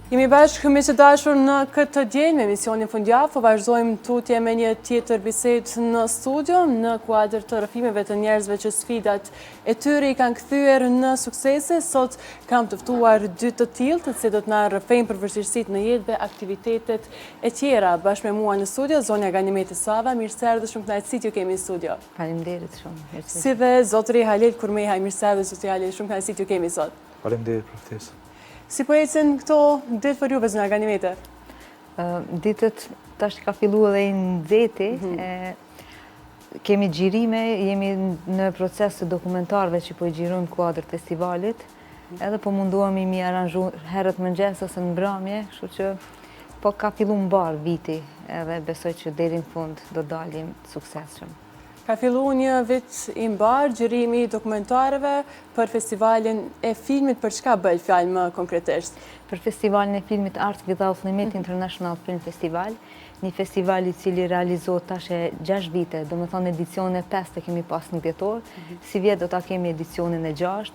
Jemi bashkë me që dashur në këtë djenë me emisionin fundjavë, po vazhdojmë tutje me një tjetër bisedë në studio, në kuadër të rrëfimeve të njerëzve që sfidat e tyre i kanë kthyer në suksese. Sot kam të ftuar dy të tillë, të cilët do të na rrëfejnë për vështirësitë në jetë dhe aktivitetet e tjera. Bashkë me mua në studio, zonja Ganimeti Sava, mirëserdhje, shumë kënaqësi që kemi në studio. Faleminderit shumë. Si dhe zotëri Halil Kurmehaj, mirëserdhje zotëri Halil, shumë kënaqësi që kemi sot. Faleminderit për ftesën. Si po ecën këto ditë për juve, zonja Ganimete? Ditët tash ka fillu edhe i nxehti. Kemi xhirime, jemi në proces të dokumentarëve që po i xhirojmë kuadër festivalit. Edhe po munduam mi aranxhu herët mëngjes ose në mbrëmje, kështu që po ka fillu mbar viti edhe besoj që deri në fund do dalim suksesshëm. Ka fillu një vit i mbar, xhirimi i dokumentarëve për festivalin e filmit, për çka bëj fjalë më konkretisht? Për festivalin e filmit Art Without Limit International Film Festival, një festival i cili realizohet tash e 6 vite, do me thonë edicionin e 5 të kemi pas në vjetor, si vjet do ta kemi edicionin e 6,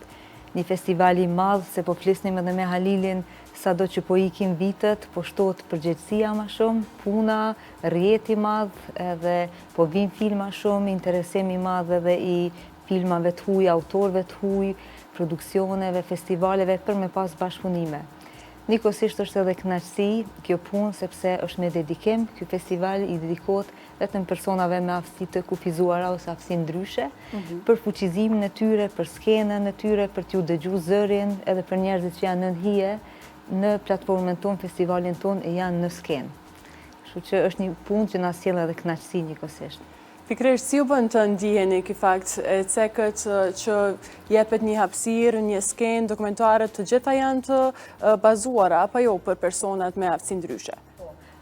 një festival i madh, se po flisnim edhe me Halilin, sado që po ikin vitet, po shtohet përgjegjësia ma shumë, puna, rjeti madh, edhe po vinë filma shumë, interesim i madh edhe i filmave të huaj, autorëve të huaj, produksioneve, festivaleve për me pas bashkëpunime. Nikosisht është edhe kënaqësi kjo punë sepse është me dedikim, ky festival i dedikohet vetëm personave me aftësi të kufizuara ose aftësi ndryshe, për fuqizimin e tyre, për skenën e tyre, për t'ju dëgjuar zërin, edhe për njerëzit që janë nën hije, në platformën tonë, festivalin tonë e janë në skenë. Kështu që është një punë që na sjell edhe kënaqësi njëkohësisht. Pikërisht, si u bën të ndiheni ky fakt e cekët që jepet një hapësirë, një skenë, dokumentarët të gjitha janë të bazuara apo jo për personat me aftësi ndryshe?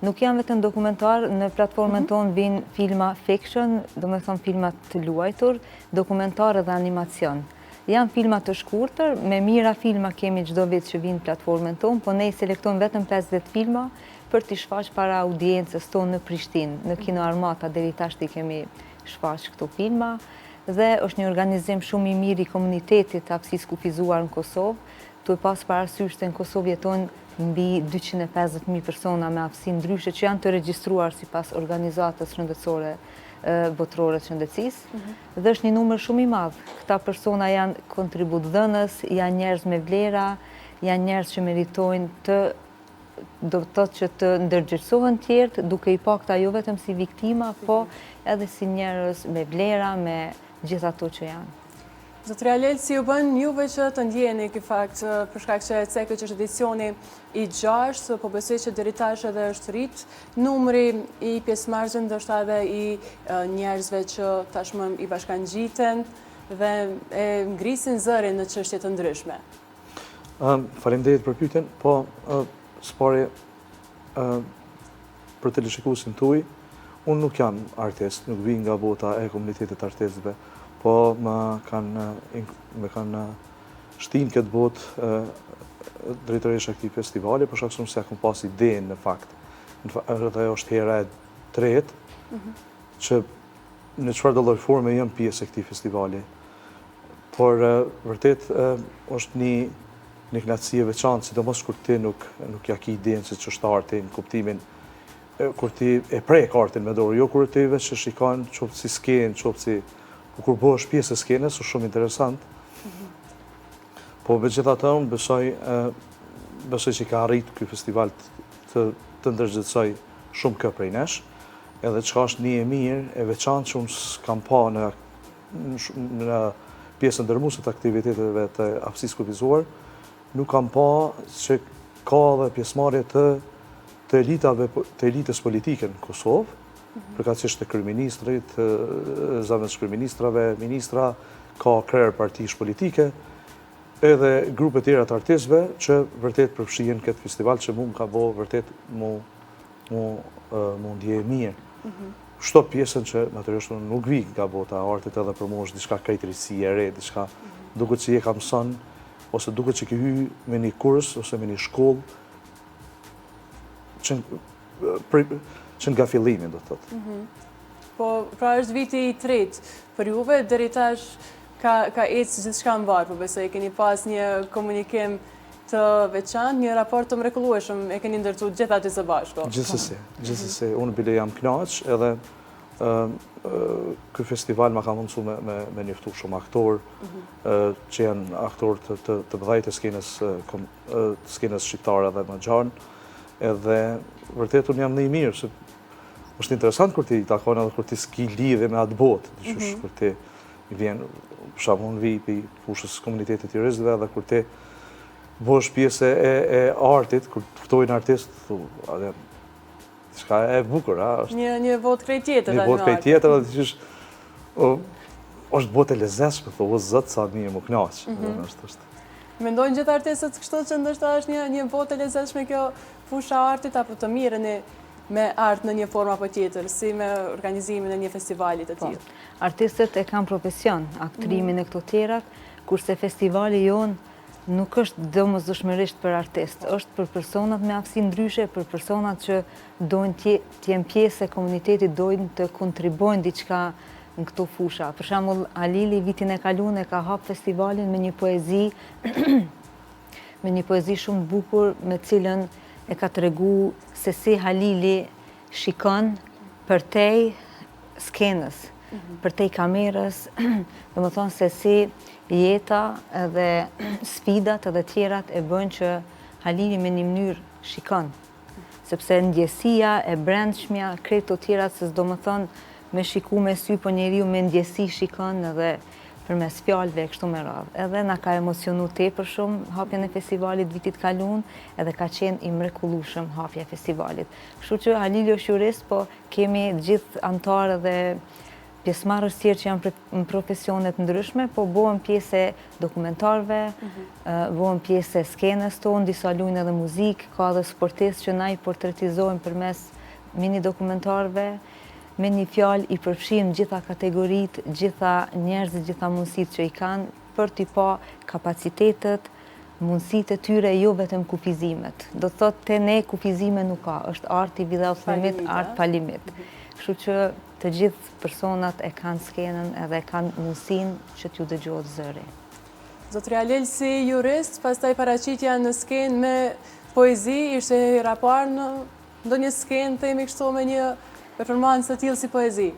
Nuk janë vetëm dokumentar, në platformën tonë vinë filma fiction, do me thonë filma të luajtur, dokumentar dhe animacion. Janë filma të shkurtër, me mira filma kemi çdo vit që vinë platformën tonë, po ne i selektojmë vetëm 50 filma për t'i shfaq para audiencës tonë në Prishtinë, në Kino Armata, deri tash i kemi shfaq këto filma, dhe është një organizim shumë i mirë i komunitetit të aftësisë kufizuar në Kosovë, tu e pas parasysh se në Kosovë jetojnë mbi 250.000 persona me aftësi ndryshe që janë të regjistruar sipas organizatës shëndetësore botërore të shëndetësisë, dhe është një numër shumë i madh. Këta persona janë kontributdhënës, janë njerëz me vlera, janë njerëz që meritojnë do të thotë që të ndërgjegjësohen tjerë, duke i pa këta jo vetëm si viktima, po edhe si njerëz me vlera, me gjithë ato që janë. Zotëri Halil, si u bën juve që të ndjeni ky fakt, për shkak që cekët që është edicioni i 6, po besoj që deri tash edhe është rrit numri i pjesëmarrësve, ndoshta edhe i njerëzve që tashmë i bashkangjiten dhe e ngrisin zërin në çështje të ndryshme. Faleminderit për pyetjen, po spore për teleshikuesin tuaj, unë nuk jam artist, nuk vi nga bota e komunitetit artistëve, po më kanë shtinë këtë botë drejtoresha këtij festivali, për shkak se kam pas idenë në fakt. Edhe ajo është hera e tretë që në çfarëdo lloj forme jam pjesë e këtij festivali. Por vërtet është një kënaqësi e veçantë, sidomos kur ti nuk ja ke idenë se ç'është arti në kuptimin kur ti e prek artin me dorë, jo kur ti veç e shikon qoftë si skenë, qoftë si kur bëhesh pjesë e skenës, është shumë interesant. Po megjithatë unë besoj që ka arritur ky festival të ndërgjegjësoj shumë kë prej nesh, edhe çka është një e mirë, e veçantë që unë s'kam pa në pjesën ndërmuese të aktiviteteve të aftësisë kufizuar, nuk kam pa që ka edhe pjesëmarrje të elitës politike në Kosovë, përkatësisht të kryeministrit, zamës kryeministrave, ministra, ka krerë partish politike, edhe grupe tjera të artistëve që vërtet përfshihen këtë festival që mund ka bo vërtet mu ndje mirë. Shto pjesën që natyrisht nuk vi nga bota e artit edhe për mua është diçka krejtësi e re, diçka duket që je ka mëson, ose duket që ke hy me një kurs ose me një shkollë që nga fillimi, do të thotë. Po, pra është viti i tretë për juve, deri tash ka ecë gjithçka mbar, po besoj keni pas një komunikim të veçantë, një raport të mrekullueshëm e keni ndërtuar gjithë aty së bashku. Gjithsesi, unë bile jam kënaq, edhe ky festival ma ka mundësu me njoftu shumë aktorë, që janë aktorë të mëdhej të skenës shqiptare dhe magjare, edhe vërtet unë jam në i mirë, se është interesant kur ti takon edhe kur ti s'ki lidhje me atë botë, kur ti vjen, për shembull unë vi pi fushës komunitetit të rizve, dhe kur ti bësh pjesë e artit, kur të ftojnë artist, shka e bukur, Një votë krejt tjetër. Një votë krejt tjetër, dhe është botë e lezeshme, o zëtë sa një më knaqë. Mendojnë gjithë artistët kështu që ndoshta është një botë e lezeshme kjo fusha artit, apo të mirën me art në një formë apo tjetër, si me organizimin e një festivali të tillë? Artistët e kanë profesion, aktrimin e këto tjerat, kurse festivali jonë nuk është domosdoshmërisht për artist, është për personat me aftësi ndryshe, për personat që dojnë të jenë pjesë e komunitetit, dojnë të kontribojnë diçka në këto fusha. Për shembull, Alili vitin e kaluar e ka hap festivalin me një poezi, me një poezi shumë bukur, me cilën e ka tregu se si Halili shikon përtej skenës, përtej kamerës, dhe më thonë se si jeta edhe sfidat edhe tjerat e bëjnë që Halili me një mënyrë shikon. Sepse ndjesia e brendshmja, krejt të tjerat, se s'do më thonë me shiku me sy, po njeriu me ndjesi shikon edhe përmes fjalëve e kështu me radhë. Edhe na ka emocionu tepër shumë hapjen e festivalit vitit kaluar, edhe ka qenë i mrekullueshëm hapja e festivalit. Kështu që Halili është jurist, po kemi gjithë antarë dhe pjesëmarrës tjerë që janë në profesionet ndryshme, po bëhen pjesë e dokumentarëve, bëhen pjesë e skenës tonë, disa luajnë edhe muzikë, ka edhe sportistë që na i portretizojnë përmes mini dokumentarëve, me një fjalë i përfshijmë gjitha kategoritë, gjitha njerëzit, gjitha mundësitë që i kanë, për t'i pa kapacitetet, mundësitë e tyre, jo vetëm kufizimet. Do të thotë te ne kufizime nuk ka, është arti without limit, art pa limit. Kështu që të gjithë personat e kanë skenën edhe kanë mundësinë që t'ju dëgjohet zëri. Zotëria Lel, si jurist, pastaj paraqitja në skenë me poezi, ishte hera parë në ndonjë skenë, themi kështu, me një performancë të tillë si poezi?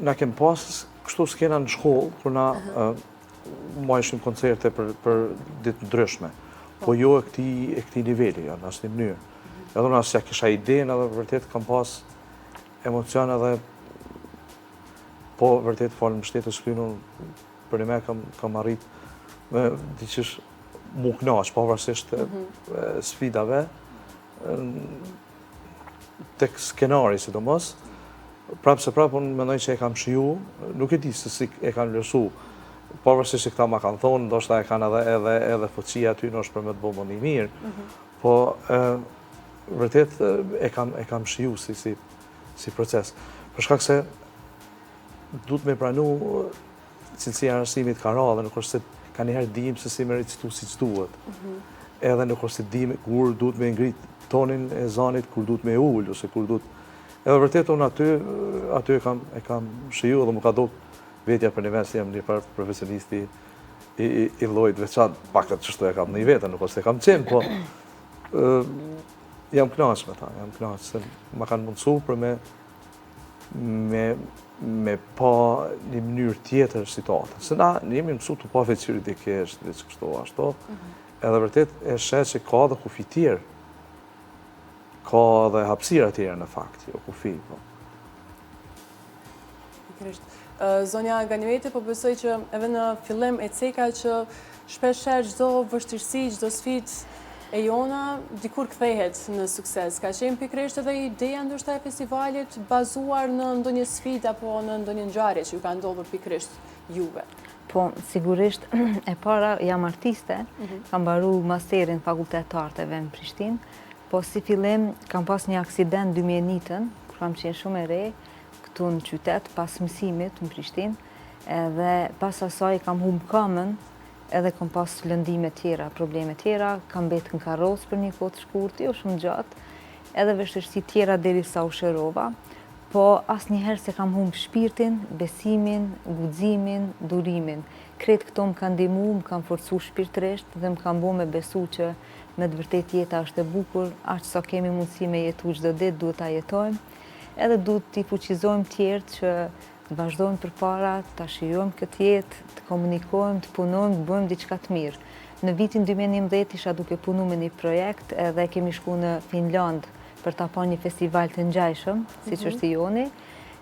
Na kem pas kështu skena në shkollë, kur na marrëshim koncerte për ditë ndryshme, po jo e këtij niveli, në asnjë mënyrë. Edhe unë asja kisha idenë, edhe vërtet kam pas emocion edhe, po vërtet falë mbështetjes këtyre, për me kam arrit me diqysh mu knaq, pavarësisht sfidave, tek skenari sidomos, prapë se prapë unë mendoj që e kam shiju, nuk e di se si e kanë vlerësu, pavarësisht që këta ma kanë thonë, ndoshta e kanë edhe fuqia aty në është për me të bëmë një mirë, po vërtet e kam shiju si proces. Për shkak se duhet me pranu cilësia e arsimit ka ra, dhe nuk është se ka njëherë dim se si me recituar siç duhet. Edhe nuk është se dim kur duhet me ngrit tonin e zanit, kur duhet me ul, ose kur duhet. Edhe vërtet unë aty e kam shiju, dhe më ka do vetja për një vend se jam një profesionisti i llojit veçantë, pak të çështoj e kam në i vetën, nuk është se kam qenë, po jam kënaq me ta, jam kënaq se ma kanë mundësu për me pa një mënyrë tjetër situatën. Se na jemi mësu të pa veç juridikisht, veç kështu ashtu, edhe vërtet e shet që ka dhe kufi tjerë, ka dhe hapësira tjerë në fakt, jo kufi. Zonja Ganiveti, po besoj që edhe në fillim e ceka që shpesher çdo vështirësi, çdo sfidë e jona dikur kthehet në sukses. Ka qenë pikërisht edhe ideja ndoshta e festivalit bazuar në ndonjë sfidë apo në ndonjë ngjarje që ju ka ndodhur pikërisht juve? Po, sigurisht, e para jam artiste, kam mbaruar masterin Fakultet të Arteve në Prishtinë, po si fillim kam pas një aksident 2001-ën, kur kam qenë shumë e re, këtu në qytet, pas mësimit në Prishtinë, edhe pas asaj kam humbur këmbën, edhe kam pas lëndime tjera, probleme tjera, kam betë në karros për një kohë të shkurtë, jo shumë gjatë, edhe vështirësi tjera derisa u shërova, po asnjëherë se kam humbur shpirtin, besimin, guximin, durimin. kretë këto më kanë ndihmu, më kanë forcu shpirtërisht dhe më kanë bo me besu që me të vërtet jeta është e bukur, aq sa kemi mundësi me jetu çdo ditë, duhet ta jetojmë. Edhe duhet t'i fuqizojmë tjerët që të vazhdojmë përpara, ta shijojmë këtë jetë, të komunikojmë, të punojmë, të bëjmë diçka të mirë. Në vitin 2011 isha duke punu me një projekt edhe kemi shku në Finland për ta pa një festival të ngjajshëm, siç është i joni.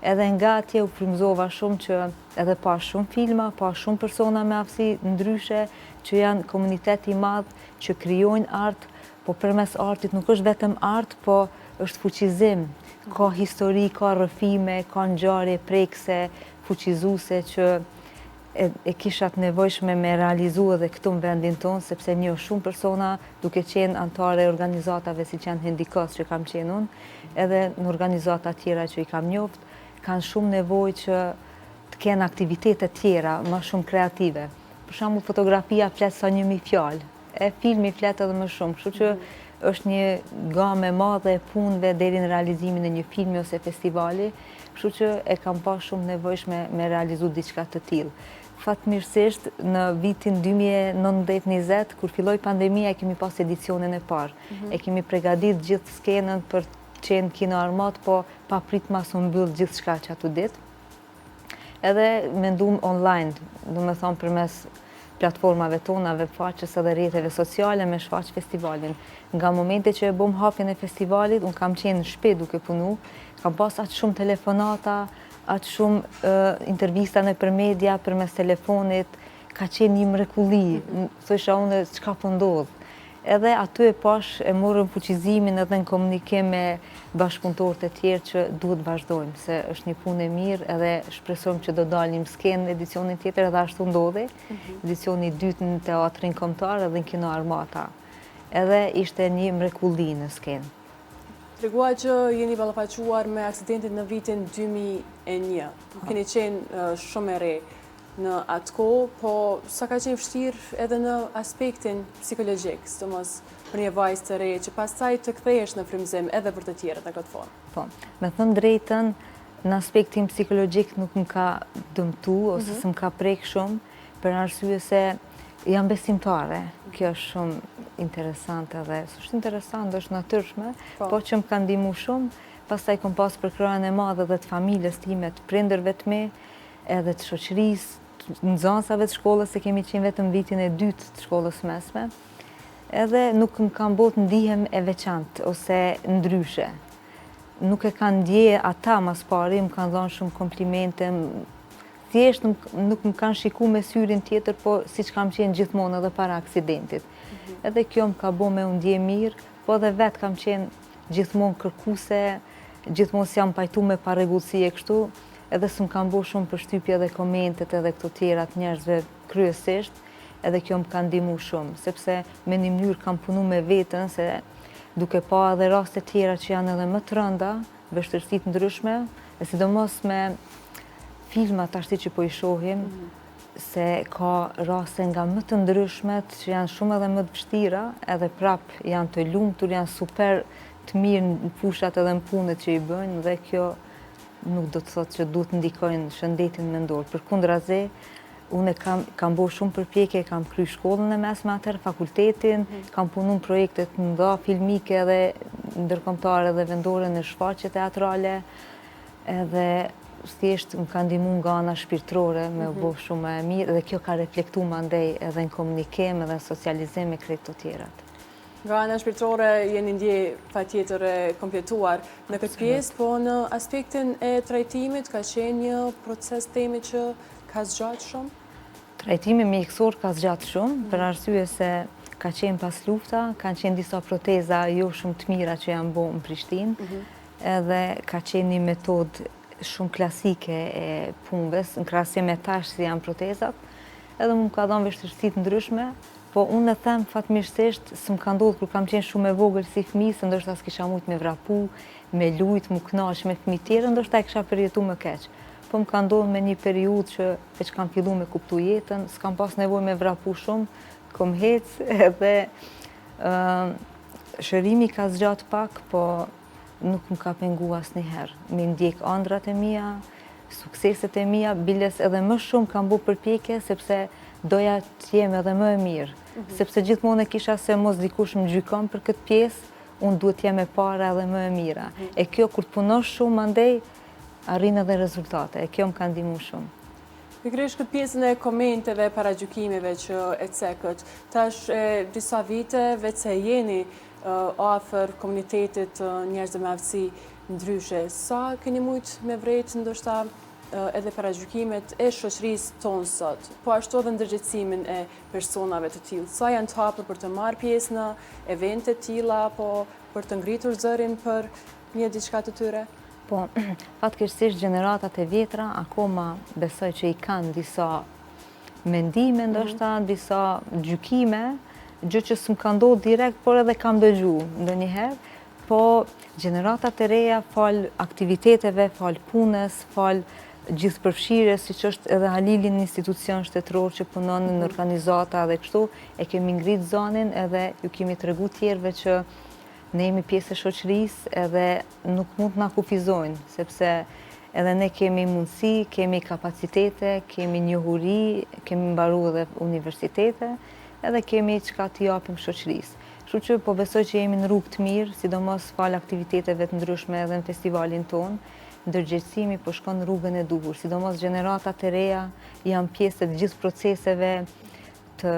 Edhe nga atje u frymëzova shumë që edhe pa shumë filma, pa shumë persona me aftësi ndryshe, që janë komunitet i madh, që krijojnë art, po përmes artit nuk është vetëm art, po është fuqizim. Ka histori, ka rrëfime, ka ngjarje prekse, fuqizuese që e kisha të nevojshme me realizu edhe këtu në vendin tonë, sepse njoh shumë persona duke qenë antare organizatave si që janë Hendikos që kam qenë unë, edhe në organizata tjera që i kam njoft, kanë shumë nevojë që të kenë aktivitete tjera, më shumë kreative. Për shembull, fotografia flet sa 1000 fjalë, filmi flet edhe më shumë, kështu që është një gamë e madhe e punëve deri në realizimin e një filmi ose festivali, kështu që e kam pas shumë nevojshme me realizu diçka të tillë. Fatmirësisht, në vitin 2019-20, kur filloi pandemia, e kemi pas edicionin e parë. E kemi përgatitur gjithë skenën për të qenë kino armat, po pa prit mas u mbyll gjithçka që atë ditë. Edhe mendum online, do me thonë përmes platformave tona, webfaqes edhe rrjeteve sociale me shfaq festivalin. Nga momente që e bëm hapjen e festivalit, unë kam qenë në shtëpi duke punu, kam pas aq shumë telefonata, aq shumë intervista nëpër media, përmes telefonit, ka qenë një mrekulli, thosha unë çka po ndodh. Edhe aty e pash e morëm fuqizimin edhe në komunikim me bashkëpunëtorët e tjerë që duhet vazhdojmë, se është një punë e mirë edhe shpresojmë që do dalim skenë edicionin tjetër edhe ashtu ndodhi, edicioni i dytë në Teatrin Kombëtar edhe në Kino Armata. Edhe ishte një mrekulli në skenë. Tregua që jeni ballafaquar me aksidentin në vitin 2001. Keni qenë shumë e re në atë kohë, po sa ka qenë vështirë edhe në aspektin psikologjik, sidomos për një vajzë të re që pastaj të kthehesh në frymëzim edhe për të tjerët në këtë formë. Po, me thënë drejtën, në aspektin psikologjik nuk më ka dëmtu ose s'm ka prek shumë, për arsye se jam besimtare. Kjo është shumë interesante dhe s'është interesante, është natyrshme, po që më ka ndihmu shumë. Pastaj kom pas përkrahjen e madhe edhe të familjes time, të prindërve të mi, edhe të shoqërisë, nxënësave të shkollës, se kemi qenë vetëm vitin e dytë të shkollës mesme. Edhe nuk më kanë bërë ndihem e veçantë ose ndryshe. Nuk e kanë ndje ata mas pari, më kanë dhënë shumë komplimente, thjesht nuk më kanë shiku me syrin tjetër, po siç kam qenë gjithmonë edhe para aksidentit. Edhe kjo më ka bërë me u ndje mirë, po edhe vetë kam qenë gjithmonë kërkuese, gjithmonë s'jam pajtu me parregullsi e kështu, edhe s'm kanë bërë shumë përshtypje edhe komentet edhe këto tjera të njerëzve kryesisht, edhe kjo më ka ndihmu shumë, sepse me një mënyrë kam punu me veten, se duke pa edhe raste tjera që janë edhe më të rënda, vështirësi të ndryshme, e sidomos me filmat ashtu që po i shohim, se ka raste nga më të ndryshmet që janë shumë edhe më të vështira, edhe prap janë të lumtur, janë super të mirë në fushat edhe në punët që i bëjnë, dhe kjo nuk do të thotë që duhet ndikojnë shëndetin mendor. Përkundrazi, unë kam bërë shumë përpjekje, kam kry shkollën e mesme atër, fakultetin, kam punu në projektet të mëdha filmike edhe ndërkombëtare dhe vendore në shfaqje teatrale, edhe thjesht më ka ndihmu nga ana shpirtërore me u bë shumë e mirë, dhe kjo ka reflektuar mandej edhe në komunikim edhe në socializim me krejt të tjerat. Nga ana shpirtërore jeni ndje patjetër e kompletuar në këtë pjesë, po në aspektin e trajtimit ka qenë një proces temi që ka zgjatë shumë? Trajtimi mjekësor ka zgjatë shumë, për arsye se ka qenë pas lufta, kanë qenë disa proteza jo shumë të mira që janë bërë në Prishtinë, edhe ka qenë një metodë shumë klasike e punëve, në krahasim me tash si janë protezat, edhe më ka dhënë vështirësi të ndryshme, po unë e them fatmirësisht s'm ka ndodhur kur kam qenë shumë e vogël si fëmijë, se ndoshta s'kisha mujt me vrapu, me lujt, mu kënaq me fëmijë tjerë, ndoshta e kisha përjetuar më keq. Po më ka ndodhur me një periudhë që veç kam filluar me kuptu jetën, s'kam pas nevojë me vrapu shumë, kom hec edhe shërimi ka zgjat pak, po nuk më ka pengu asnjëherë. Me ndjek ëndrat e mia, sukseset e mia, biles edhe më shumë kam bërë përpjekje, sepse doja të jem edhe më e mirë, sepse gjithmonë e kisha se mos dikush më gjykon për këtë pjesë, unë duhet jem e para edhe më e mira. E kjo kur të punosh shumë, mandej arrin edhe rezultate, e kjo më ka ndihmu shumë. Pikërisht këtë pjesën e komenteve, paragjykimeve që e cekët, tash disa vite vetë se jeni afër komunitetit të njerëzve me aftësi ndryshe, sa keni mujt me vrejt ndoshta edhe paragjykimet e shoqërisë tonë sot, po ashtu edhe ndërgjegjësimin e personave të tillë. Sa janë të hapur për të marrë pjesë në evente të tilla, apo për të ngritur zërin për një diçka të tyre? Po, fatkeqësisht gjeneratat e vjetra akoma besoj që i kanë disa mendime, ndoshta disa gjykime, gjë që s'm ka ndodhur direkt, por edhe kam dëgjuar ndonjëherë, po gjeneratat e reja fal aktiviteteve, fal punës, fal gjithëpërfshirjes, siç është edhe Halili në institucion shtetëror që punon në organizata dhe kështu, e kemi ngrit zonin edhe ju kemi tregu tjerëve që ne jemi pjesë e shoqërisë edhe nuk mund të na kufizojnë, sepse edhe ne kemi mundësi, kemi kapacitete, kemi njohuri, kemi mbaruar edhe universitete, edhe kemi çka t'i japim shoqërisë. Kështu që po besoj që jemi në rrugë të mirë, sidomos fal aktiviteteve të ndryshme edhe në festivalin tonë, ndërgjegjësimi po shkon në rrugën e duhur, sidomos gjeneratat e reja janë pjesë të gjithë proceseve të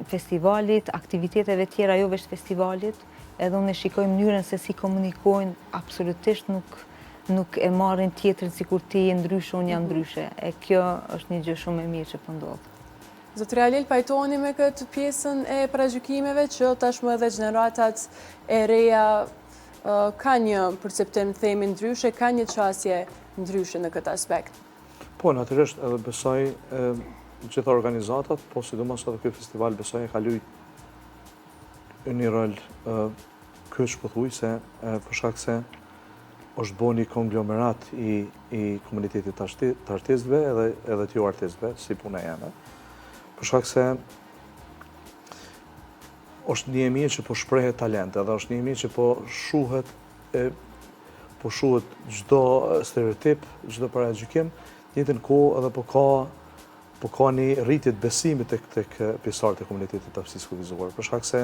festivalit, aktiviteteve tjera jo vetëm festivalit, edhe unë e shikoj mënyrën se si komunikojnë, absolutisht nuk e marrin tjetrin sikur ti je ndryshe, unë jam ndryshe. E kjo është një gjë shumë e mirë që po ndodh. Zotëria Halil, pajtoni me këtë pjesën e paragjykimeve që tashmë edhe gjeneratat e reja ka një perceptim themi ndryshe, ka një qasje ndryshe në këtë aspekt? Po, natyrisht edhe besoj gjitha organizatat, po sidomos edhe ky festival besoj e ka luajtur një rol kyç pothuajse për shkak se është bo një konglomerat i komunitetit të artistëve edhe t'ju artistëve, si puna jeme. Për shkak se është një mirë që po shprehet talente, dhe është një mirë që po shuhet çdo stereotip, çdo paragjykim, në njëjtën kohë edhe po ka një rritje të besimit tek pjesëtarët e komunitetit të aftësisë kufizuar. Për shkak se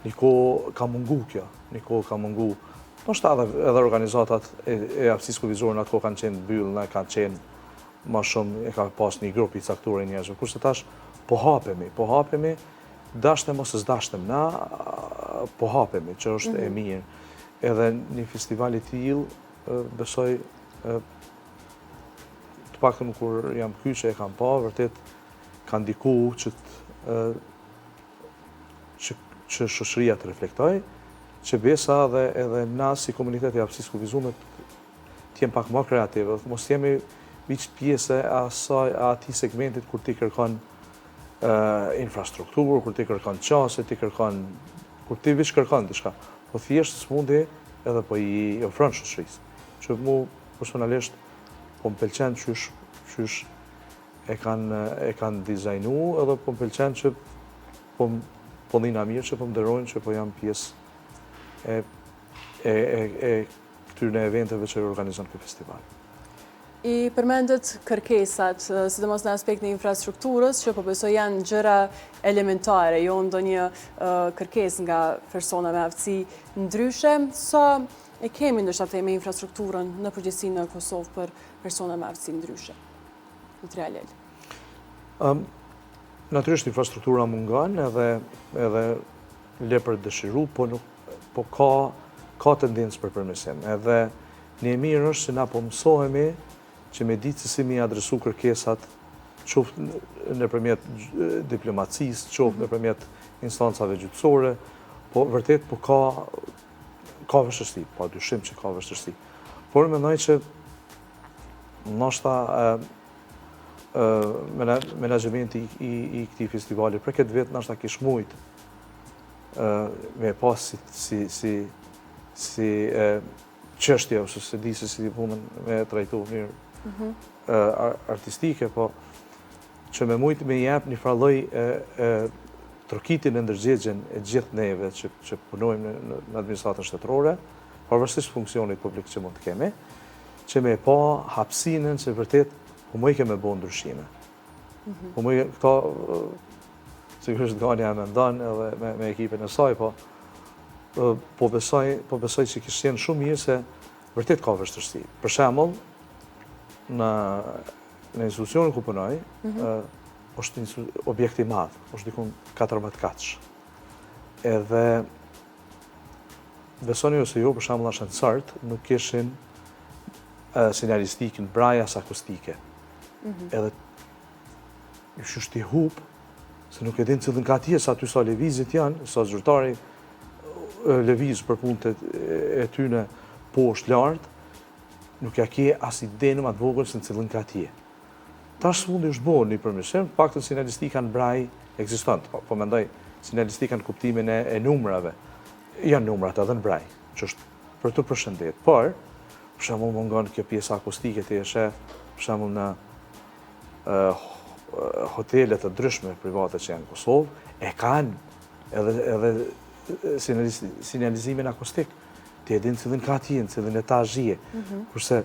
një kohë ka mungu kjo, një kohë ka mungu. Ndoshta edhe organizatat e aftësisë kufizuar në ato kanë qenë mbyllë, kanë qenë më shumë, e ka pas një grup i caktuar njerëzve. Kurse tash po hapemi, dashtem ose s'dashtem na, po hapemi, që është e mirë. Edhe një festival i tillë, besoj, të paktën kur jam këtu që e kam pa, vërtet ka ndikuar që shoqëria të reflektoj, që besa edhe na si komuniteti i aftësisë kufizuar të jem pak më kreativë, mos jemi pjesë e atij segmentit kur ti kërkon infrastrukturë, kur ti kërkon qasje, kur ti veç kërkon diçka, po thjesht s'mundi edhe po i ofron shoqërisë. Që mu personalisht po më pëlqen qysh e kanë dizajnu, edhe po më pëlqen që po ndina mirë, që po më nderojnë, që po jam pjesë e këtyre eventeve që organizon ky festival. I përmendet kërkesat, sidomos në aspektin e infrastrukturës, që po besoj janë gjëra elementare, jo ndonjë kërkesë nga persona me aftësi ndryshe, sa e kemi ndoshta themi infrastrukturën në përgjithësi në Kosovë për persona me aftësi ndryshe. Zotëria Halil. Natyrisht infrastruktura mungon edhe le për dëshiru, po ka tendencë për përmirësim. Edhe një mirë është se na po mësohemi që me ditë se si mi adresu kërkesat, qoftë nëpërmjet diplomacisë, qoftë nëpërmjet instancave gjyqësore, po vërtet po ka vështirësi, pa dyshim që ka vështirësi. Por mendoj që ndoshta menaxhimenti i këtij festivali për këtë vit ndoshta kish mujt me pas si çështje ose se di se si punën me trajtu mirë artistike, po që me mujt me jep një farlloj trokitin e ndërgjegjen e gjithë neve që punojmë në administratën shtetërore, pavarësisht funksionit publik që mund të kemi, që me pa hapësinën që vërtet po më i keme bo ndryshime. Po më këta, sigurisht Gani e mendon edhe me ekipin e saj, po besoj që kishte qenë shumë mirë se vërtet ka vështirësi. Për shembull, në institucionin ku punoj, është objekt i madh, është dikun 14 katësh. Edhe besoni ose jo, për shembull ascensort nuk kishin sinjalistikën braille as akustike. Edhe është i hub, se nuk e din cilën katje sa aty sa lëvizjet janë, sa zyrtari lëviz për punët e tyne poshtë lart, nuk ja ke as idenë më të vogël se në cilën katje. Tash mundi është bërë një përmirësim, paktën sinjalistika në braille ekziston, po mendoj sinjalistika në kuptimin e numrave. Janë numrat edhe në braille, që është për të përshëndet. Por, për shembull mungon kjo pjesa akustike të shef, për shembull në hotele të ndryshme private që janë në Kosovë, e kanë edhe sinjalizimin akustik. Ti e din cilën katje, cilën etazhie. Kurse,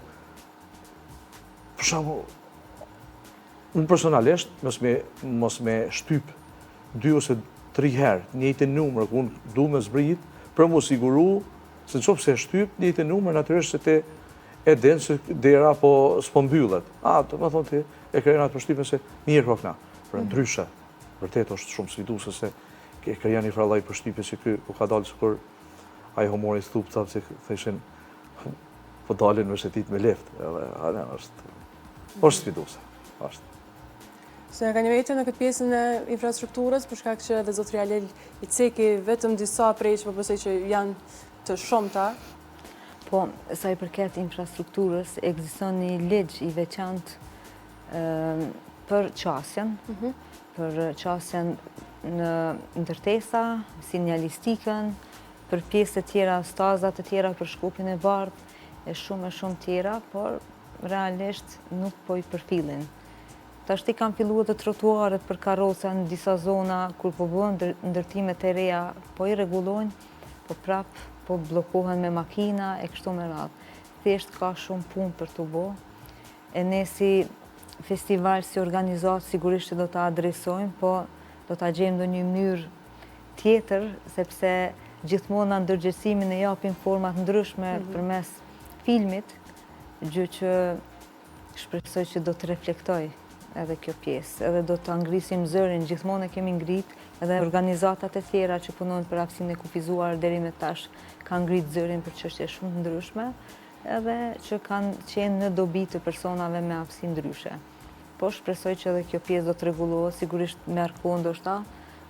për shembull, unë personalisht mos me shtyp 2 ose 3 herë njëjtin numër ku unë du me zbrit për mu siguru se nëse e shtyp njëjtin numër natyrisht se ti e din se dera s'po mbyllet. Do të thonë ti e krijon atë përshtypjen se mirë po kna. Për ndryshe, vërtet është shumë sfiduese se e krijon një farë lloj përshtypje që ky ku ka dalë sikur ai humori thup sa se thëshin po dalin me shetit me lift, edhe është sfiduese. Është. Se në ka një vete në këtë pjesën e infrastrukturës, për shkak që dhe zotëria Lel i ceki vetëm disa prej që përpësej që janë të shumta. Po, sa i përket infrastrukturës, ekziston një ligj i veçantë për qasjen, për qasjen në ndërtesa, sinjalistikën, për pjesë të tjera, stazat të tjera për shkupin e bardhë, e shumë tjera, por realisht nuk po i përfillin. Tashti kam filluar të trotuaret për karroca në disa zona, kur po bëhen ndërtimet e reja, po i rregullojnë, po prap po bllokohen me makina e kështu me radhë. Thjesht ka shumë punë për të bërë. E ne si festival, si organizatë, sigurisht që do ta adresojmë, po do ta gjejmë ndonjë mënyrë tjetër, sepse gjithmonë në ndërgjegjësimin e japin format ndryshme përmes filmit, gjë që shpresoj që do të reflektoj edhe kjo pjesë, edhe do të ngrisim zërin, gjithmonë e kemi ngrit, edhe organizatat e tjera që punojnë për aftësinë e kufizuar deri me tash kanë ngrit zërin për çështje shumë të ndryshme, edhe që kanë qenë në dobi të personave me aftësi ndryshe. Po shpresoj që edhe kjo pjesë do të rregullohet, sigurisht merr kohë ndoshta,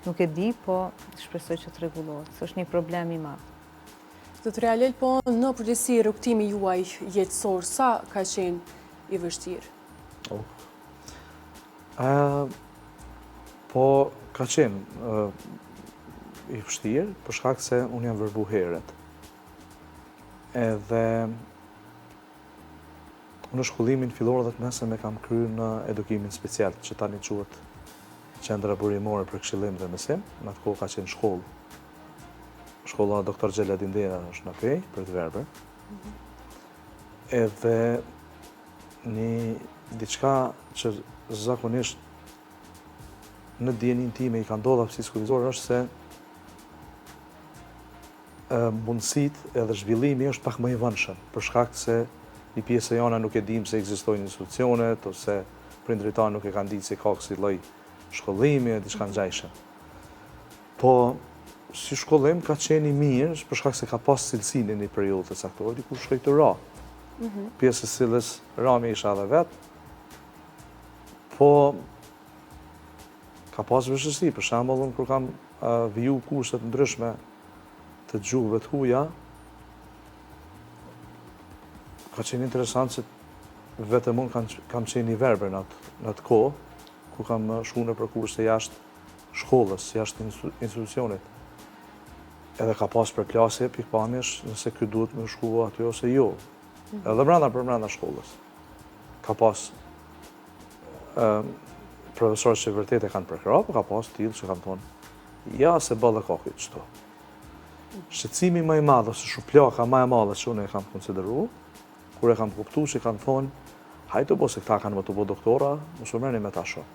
nuk e di, po shpresoj që të rregullohet, se është një problem i madh. Zotëria Lel, po në përgjithësi rrugtimi juaj jetësor, sa ka qenë i vështirë? Po ka qenë i vështirë, për shkak se unë jam vërbu herët. Edhe në shkollimin fillor dhe të mesëm e kam kryer në edukimin special, që tani quhet Qendra Burimore për Këshillim dhe Mësim, në atë kohë ka qenë shkollë. Shkolla Dr. Xheladin Dera është në Pej, për të Verbër. Edhe një diçka që zakonisht në djenin time i ka ndodhur aftësisë kufizore është se mundësitë edhe zhvillimi është pak më i vëndshëm, për shkak se një pjesë e jona nuk e dim se ekzistojnë institucionet, ose prindrit tanë nuk e kanë ditë se ka kësi lloj shkollimi, diçka ngjajshme. Po, si shkollim ka qenë i mirë, për shkak se ka pas cilësinë në një periudhë të caktuar, diku shkoj të ra. Pjesë e cilës rami isha edhe vetë, po ka pas vështirësi, për shembull, kur kam viju kurset ndryshme të gjuhëve të huaja, ka qenë interesant se vetëm unë kam qenë i verbër në atë kohë, ku kam shkuar për kurse jashtë shkollës, jashtë institucionit. Edhe ka pas përplasje pikpamjesh nëse ky duhet me shku aty ose jo. Edhe brenda shkollës. Ka pas profesorë që vërtet e kanë përkrahur, po ka pas tillë që kanë thonë, ja se balla ka këtë çto. Shqetësimi më i madh ose shuplaka më e madhe që unë e kam konsideruar, kur e kam kuptuar që kanë thonë, hajde po se këta kanë më të bëjë doktora, mos u merrni me ta shoh.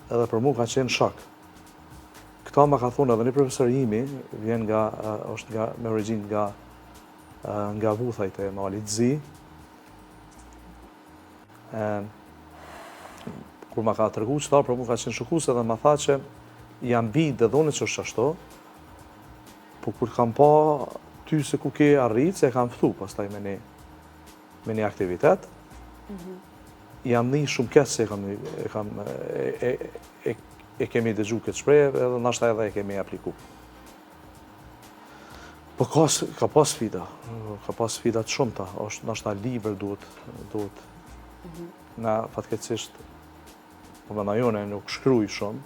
edhe për mu ka qenë shok. Këta ma ka thonë edhe një profesor imi, vjen nga, është nga, me origin nga Vuthajt e Malit Zi. Kur ma ka tërgu qëta, për mu ka qenë shokues edhe ma tha që jam bi dhe dhone që është ashto, po kur kam pa ty se ku ke arrit, se e kam fëtu pastaj me një aktivitet, jam një shumë kesë se e kemi dëgju këtë shprehje edhe nashta edhe e kemi apliku. Po ka pas sfida, të shumta, është nashta libër duhet na fatkeqësisht, po mendoj jone nuk shkruaj shumë,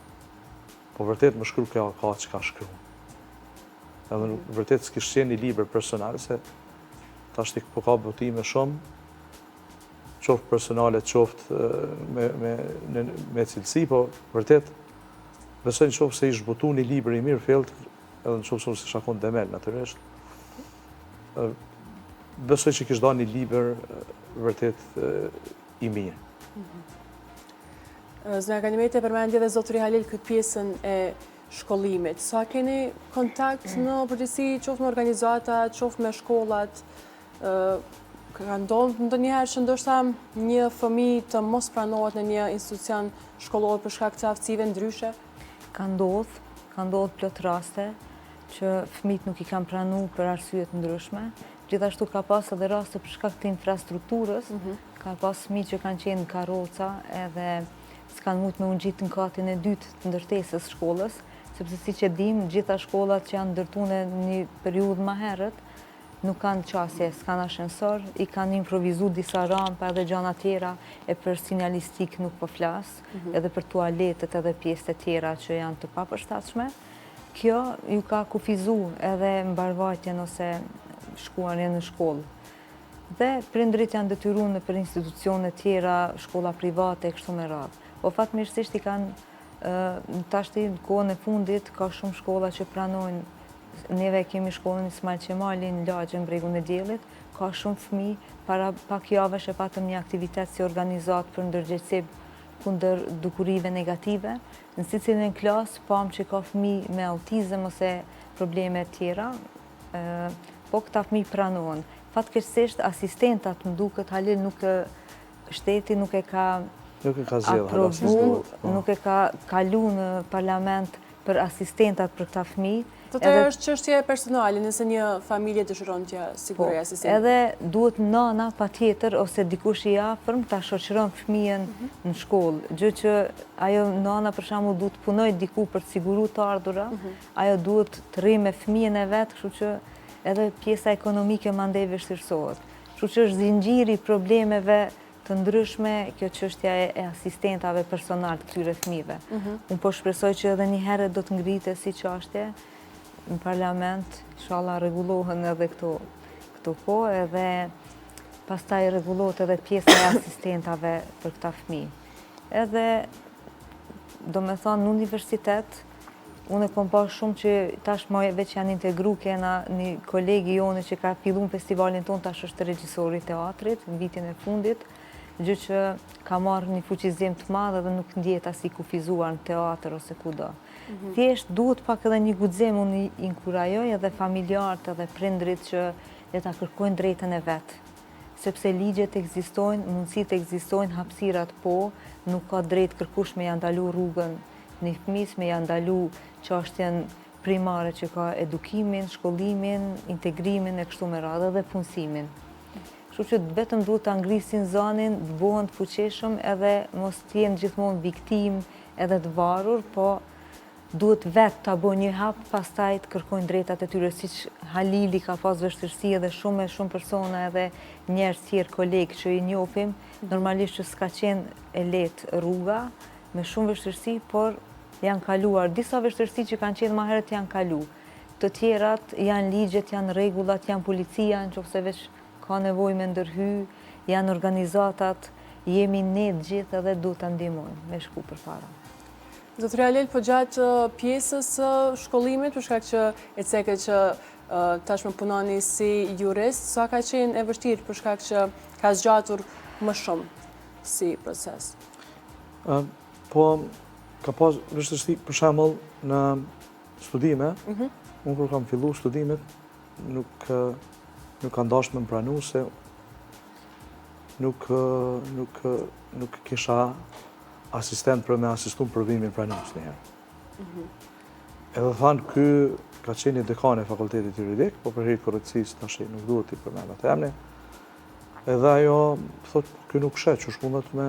po vërtet më shkru ka që ka shkru. Edhe vërtet s'kish qenë një libër personal, se tash po ka botime shumë, qoftë personale, qoftë me cilësi, po vërtet besoj në qoftë se ish botu një libër i mirë fillt, edhe në qoftë se shakon demel, natyrisht. Besoj që kish da një libër vërtet i mirë. Zëna Ganimete, përmendje dhe zotëri Halil këtë pjesën e shkollimit. Sa keni kontakt në përgjithësi, qoftë me organizata, qoftë me shkollat, ka ndodhur ndonjëherë që ndoshta një fëmijë të mos pranohet në një institucion shkollor për shkak të aftësive ndryshe? Ka ndodhur plot raste që fëmijët nuk i kanë pranuar për arsye të ndryshme. Gjithashtu ka pas edhe raste për shkak të infrastrukturës, ka pas fëmijë që kanë qenë në karroca edhe s'kanë mujt me u ngjitë në katin e dytë të ndërtesës shkollës, sepse siç e dim, gjitha shkollat që janë ndërtuar në një periudhë më herët nuk kanë qasje, s'kanë ashensor, i kanë improvizuar disa rampa edhe gjëra tjera, e për sinjalistik nuk po flas, edhe për tualetet edhe pjesët e tjera që janë të papërshtatshme. Kjo ju ka kufizuar edhe mbarvajtjen ose shkuarjen në shkollë. Dhe prindrit janë detyruar në për institucione tjera, shkolla private, kështu me radhë. Po fatmirësisht i kanë tashti në kohën e fundit ka shumë shkolla që pranojnë. Neve kemi shkollën Ismail Qemali në Lagje, në Bregun e Diellit, ka shumë fëmijë, para pak javësh e patëm një aktivitet si organizat për ndërgjegjësim kundër dukurive negative. Në secilin klasë pam që ka fëmijë me autizëm ose probleme tjera, po këta fëmijë pranohen. Fatkeqësisht asistentat më duket Halil shteti nuk e ka aprovu, nuk e ka kalu në parlament për asistentat për këta fëmijë. Të është çështje personale, nëse një familje dëshiron të sigurojë asistentin. Edhe duhet nana patjetër ose dikush i afërm ta shoqëron fëmijën në shkollë. Gjë që ajo nana për shembull duhet punojë diku për të siguruar të ardhurat, ajo duhet të rrijë me fëmijën e vet, kështu që edhe pjesa ekonomike mandej vështirësohet. Kështu që është zinxhiri i problemeve të ndryshme kjo çështja e asistentave personal të këtyre fëmijëve. Unë po shpresoj që edhe një herë do të ngritet si çështje në parlament, inshallah rregullohen edhe këto po, edhe pastaj rregullohet edhe pjesa e asistentave për këta fëmijë. Edhe, do me thonë, në universitet, unë e kom pa shumë që tashmë veç janë integru kena një kolegi jone që ka filluar festivalin ton, tash është regjisor i teatrit në vitin e fundit, gjë që ka marrë një fuqizim të madh dhe nuk ndjehet as i kufizuar në teatr ose kudo. Thjesht duhet pak edhe një guxim, unë i inkurajoj edhe familjarët edhe prindrit që le ta kërkojnë drejtën e vet. Sepse ligjet ekzistojnë, mundësitë ekzistojnë, hapësirat po, nuk ka drejtë kërkush me ja ndalu rrugën një fëmijës, me ja ndalu çështjen primare që ka edukimin, shkollimin, integrimin e kështu me radhë dhe punësimin. Kështu që vetëm duhet ta ngrisin zonin, të bëhen të fuqishëm edhe mos të jenë gjithmonë viktim edhe të varur, po duhet vetë ta bëjnë një hap, pastaj të kërkojnë drejtat e tyre, siç Halili ka pas vështirësi edhe shumë persona edhe njerëz tjerë kolegë që i njohim, normalisht që s'ka qenë e lehtë rruga, me shumë vështirësi, por janë kaluar disa vështirësi që kanë qenë më herët janë kalu. Të tjerat janë ligjet, janë rregullat, janë policia, nëse veç ka nevojë me ndërhy, janë organizatat, jemi ne të gjithë edhe duhet ta ndihmojmë me shku përpara. Zotëri Halil, po gjatë pjesës shkollimit, për shkak që e ceke që tashmë punoni si jurist, sa ka qenë e vështirë për shkak që ka zgjatur më shumë si proces? Po, ka pas vështirësi për shembull në studime, unë kur kam fillu studimet, nuk kanë dashur me pranu se nuk kisha asistent për me asistu në provimin pranus njëherë. Edhe thanë, ky ka qenë dekan e fakultetit juridik, po për hirtë korrekcisë tash nuk duhet t'i përmend atë emri. Edhe ajo thotë, ky nuk shet, që shkundet me...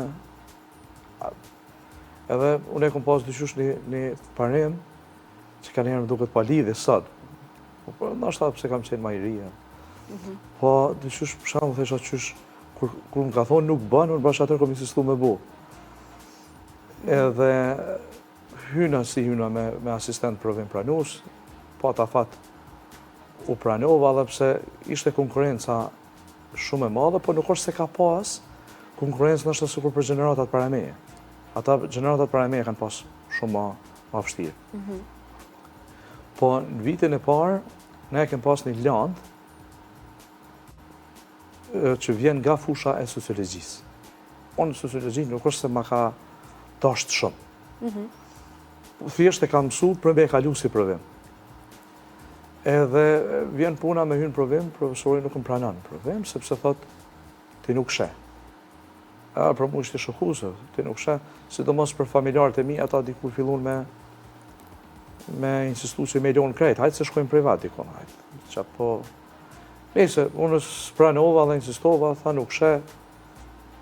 Edhe unë e kom pas dyqysh një parim që ka njerë më duket pa lidhje sot. Po ndoshta pse kam qenë ma i ri. Po dyqysh për shembull thesha qysh kur më ka thonë nuk bën, unë bash atër kom insistu me bu. Edhe hyna me asistent provim pranus, po ata fat u pranova dhe pse ishte konkurenca shumë e madhe, po nuk është se ka pas konkurencë nështë sikur për gjeneratat para meje. Ata gjeneratat para meje kanë pas shumë ma vështirë. Po në vitin e parë, ne kem pas një landë që vjen nga fusha e sociologjisë. Unë sociologji nuk është se ma ka dasht shumë. Thjesht e kam mësu për me e kalu si provim. Edhe vjen puna me hynë provim, profesori nuk më pranon provim, sepse thot, ti nuk she. Për mu ishte shokuse, ti nuk she, sidomos për familjarët e mi, ata dikur fillun me insistu që me lonë krejt, hajtë se shkojnë privat dikon, hajtë. Qa po... Nese, unë spranova dhe insistova, tha nuk she,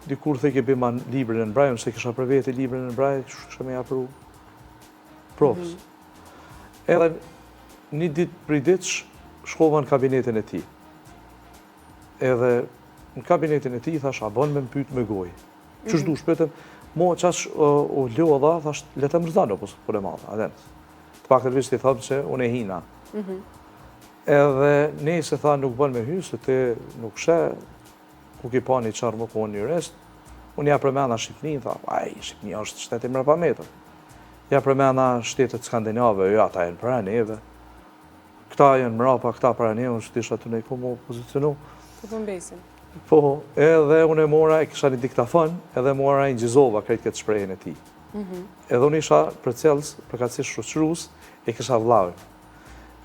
dikur thë i ke bima librin e në braj, nëse kisha për veti librin e në braj, kisha me japru profës. Edhe një ditë për i ditësh, shkova në kabinetin e ti. Edhe në kabinetin e ti, thash, a bon me më pyt me gojë. Qështë du shpetëm, mo qash o leo dha, thash, letë më rëzdano, po së për e madha, adenë. Të pak të rëvisht i thamë që unë e hina. Edhe ne se tha nuk bën me hy, se ti nuk she, ku ki pa një qarë më kohë një rest, unë ja përmena Shqipni, tha, Shqipnia është shtetin mërpa metër. Ja përmena shtetet skandinave, jo, ata jenë para neve. Këta jenë mrapa, këta para neve, unë që tisha të ne ku më pozicionu. Të përmbesin. Po, edhe unë e mora, e kisha një diktafon, edhe mora i gjizova krejt këtë shprejhen e ti. Edhe unë isha për celës, për ka cishë shoqërus, e kisha vlavën.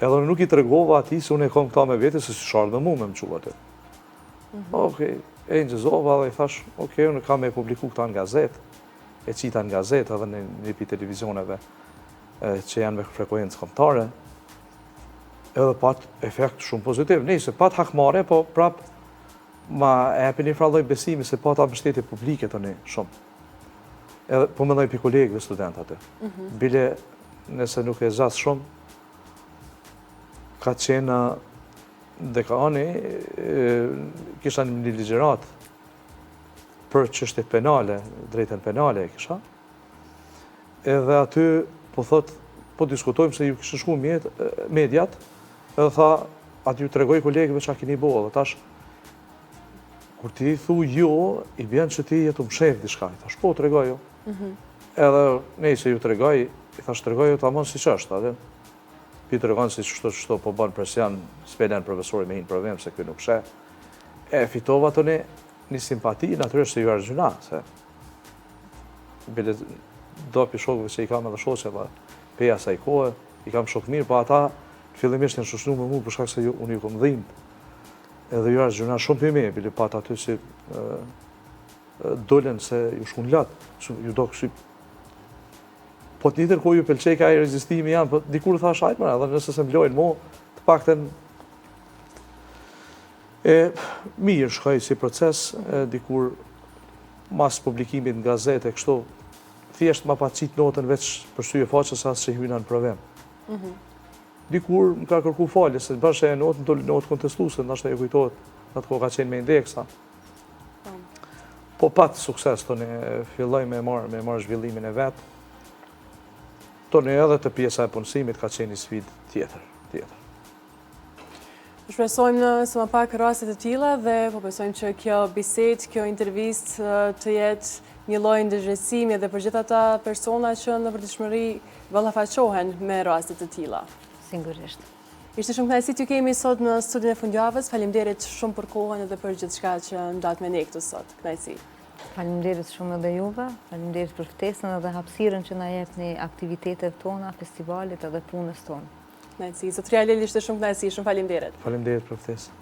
Edhe unë nuk i tregova ati se unë e kom këta me vete, se si sharë dhe mu me më qua të. Okej, e në gjizova dhe i thash, okej, unë kam e publiku këta në gazet, e qita në gazet edhe në një pi televizioneve që janë me frekuencë kombëtare, edhe pat efekt shumë pozitiv. Nëse pat hakmare, po prap ma e epi një fralloj besimi se pat atë mbështetje publike të një shumë. Edhe po më dhej pi kolegëve studentate. Bile nëse nuk e zas shumë, ka qenë dekani, kisha një ligjerat për çështje penale, drejtën penale e kisha. Edhe aty, po thot, po diskutojmë se ju kishë shku mediat, edhe tha, aty ju tregoj kolegëve që a kini bo, dhe tash, kur ti thu jo, i bjen që ti jetu më shef dishka, i thash, po, tregoj jo. Edhe nej se ju tregoj, i thash, tregoj jo të amon si që është, adhe. Pi tregon si qështo po banë presion, s'pelen profesori me hinë provim, se kjo nuk she. E fitova të një simpati, natyrisht se ju argjuna, se bile do pi shokëve që i kam edhe shoqe, peja sa i kohë, i kam shok mirë, po ata fillimisht janë shoshnu me mu për shkak se unë ju kom dhimbë. Edhe ju argjuna shumë për me, bile pat aty si dolen se ju shkun latë, ju do kësi. Po të njëtër ko ju pëlqej ka i rezistimi janë, po dikur thash ajtë mëra, dhe nëse se mblojnë mo, të pakten mirë shkoj si proces, dikur mas publikimit në gazete, kështu, thjesht ma pa qitë notën veç për syje faqës asë që hyna në provim. Dikur më ka kërku falje, se bërë që e notën, do notë kontestuse, nështë e kujtojtë, në të ko ka qenë me indeksa. Po patë sukses, të ne filloj me marrë zhvillimin e vetë, të ne edhe të pjesa e punësimit ka qenë një sfidë tjetër. Shpresojmë se më pak rastet e tilla dhe po besojmë që kjo bisedë, kjo intervist të jetë një lloj ndërgjegjësimi edhe për gjithë ata persona që në përditshmëri ballafaqohen me raste të tilla. Sigurisht. Ishte shumë kënaqësi t'ju kemi sot në studion e fundjavës. Faleminderit shumë për kohën edhe për gjithçka që ndat me ne këtu sot. Kënaqësi. Faleminderit shumë edhe juve, faleminderit për ftesën edhe hapësirën që na jepni aktivitetet tona, festivalit edhe punës tonë. Kënaqësi. Zotëria Leli, ishte shumë kënaqësi, shumë faleminderit. Faleminderit për ftesën.